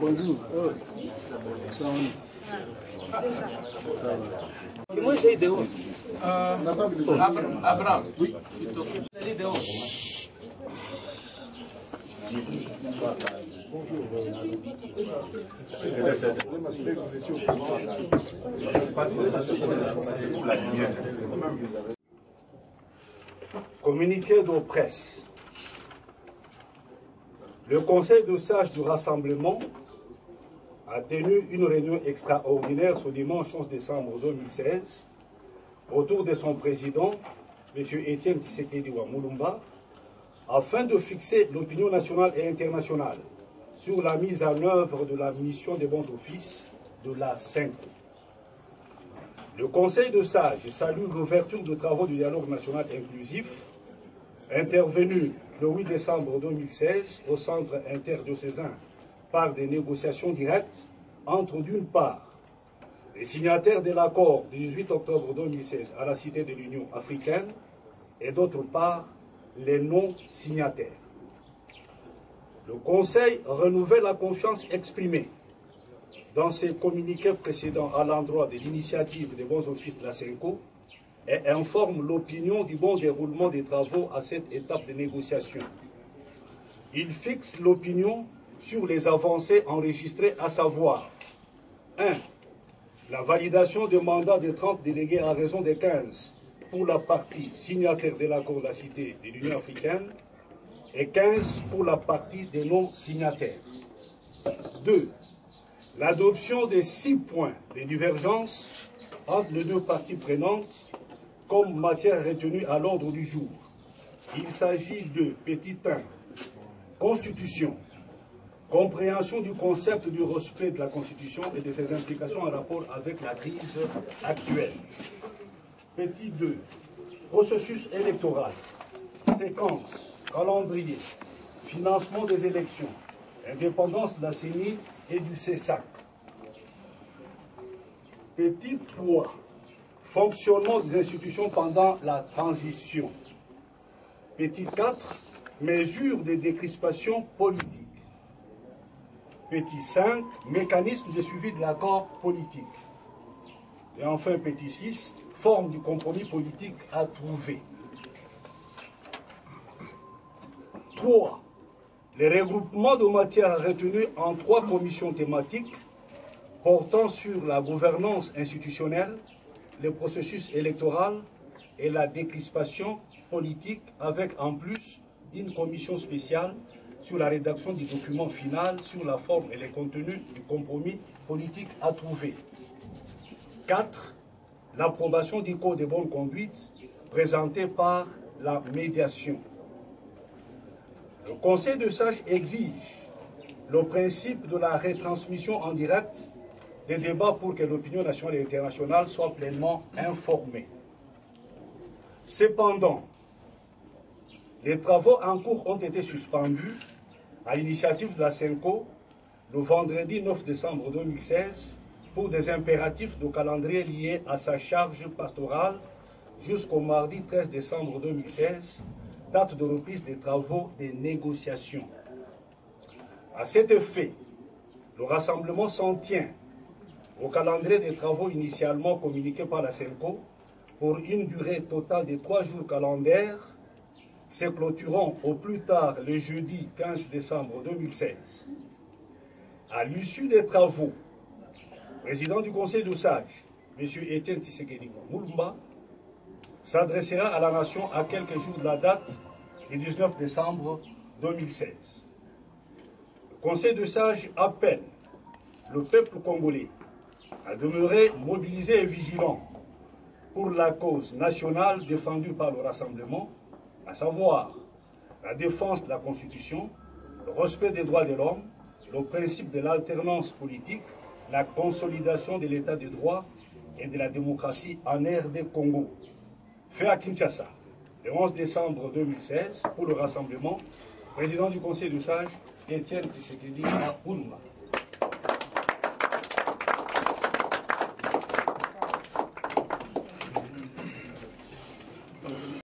Bonjour. Ça va. Ça va. Moi j'ai de haut. Abraham, oui. Tu t'occupes de haut. Communiqué de presse. Le Conseil de sages du Rassemblement a tenu une réunion extraordinaire ce dimanche 11 décembre 2016 autour de son président, M. Etienne Tshisekedi Mulumba, afin de fixer l'opinion nationale et internationale sur la mise en œuvre de la mission des bons offices de la CENCO. Le Conseil de sages salue l'ouverture de travaux du dialogue national inclusif intervenu le 8 décembre 2016 au centre interdiocésain par des négociations directes entre, d'une part, les signataires de l'accord du 18 octobre 2016 à la Cité de l'Union africaine et d'autre part, les non-signataires. Le Conseil renouvelle la confiance exprimée dans ses communiqués précédents à l'endroit de l'initiative des bons offices de la CENCO et informe l'opinion du bon déroulement des travaux à cette étape de négociation. Il fixe l'opinion sur les avancées enregistrées, à savoir 1. La validation des mandats des 30 délégués à raison des 15 pour la partie signataire de l'accord de la Cité de l'Union africaine et 15 pour la partie des non-signataires. 2. L'adoption des 6 points de divergence entre les deux parties prenantes comme matière retenue à l'ordre du jour. Il s'agit de petit 1, Constitution, compréhension du concept du respect de la Constitution et de ses implications en rapport avec la crise actuelle. Petit 2, processus électoral, séquence, calendrier, financement des élections, indépendance de la CENI et du CESAC. Petit 3, fonctionnement des institutions pendant la transition. Petit 4, mesures de décrispation politique. Petit 5, mécanisme de suivi de l'accord politique. Et enfin, petit 6, forme du compromis politique à trouver. 3. Les regroupements de matières retenues en 3 commissions thématiques portant sur la gouvernance institutionnelle, le processus électoral et la décrispation politique, avec en plus une commission spéciale sur la rédaction du document final sur la forme et les contenus du compromis politique à trouver. 4. L'approbation du code de bonne conduite présenté par la médiation. Le Conseil de sages exige le principe de la retransmission en direct des débats pour que l'opinion nationale et internationale soit pleinement informée. Cependant, les travaux en cours ont été suspendus à l'initiative de la CENCO le vendredi 9 décembre 2016 pour des impératifs de calendrier liés à sa charge pastorale jusqu'au mardi 13 décembre 2016, date de reprise des travaux des négociations. À cet effet, le rassemblement s'en tient au calendrier des travaux initialement communiqué par la CENCO pour une durée totale de 3 jours calendaires, se clôturant au plus tard le jeudi 15 décembre 2016. À l'issue des travaux, le président du Conseil de sages, M. Etienne Tshisekedi Mulumba, s'adressera à la nation à quelques jours de la date du 19 décembre 2016. Le Conseil de sages appelle le peuple congolais à demeurer mobilisé et vigilant pour la cause nationale défendue par le Rassemblement, à savoir la défense de la Constitution, le respect des droits de l'homme, le principe de l'alternance politique, la consolidation de l'état de droit et de la démocratie en RD Congo. Fait à Kinshasa, le 11 décembre 2016, pour le Rassemblement, président du Conseil de sages, Etienne Tshisekedi Mulumba.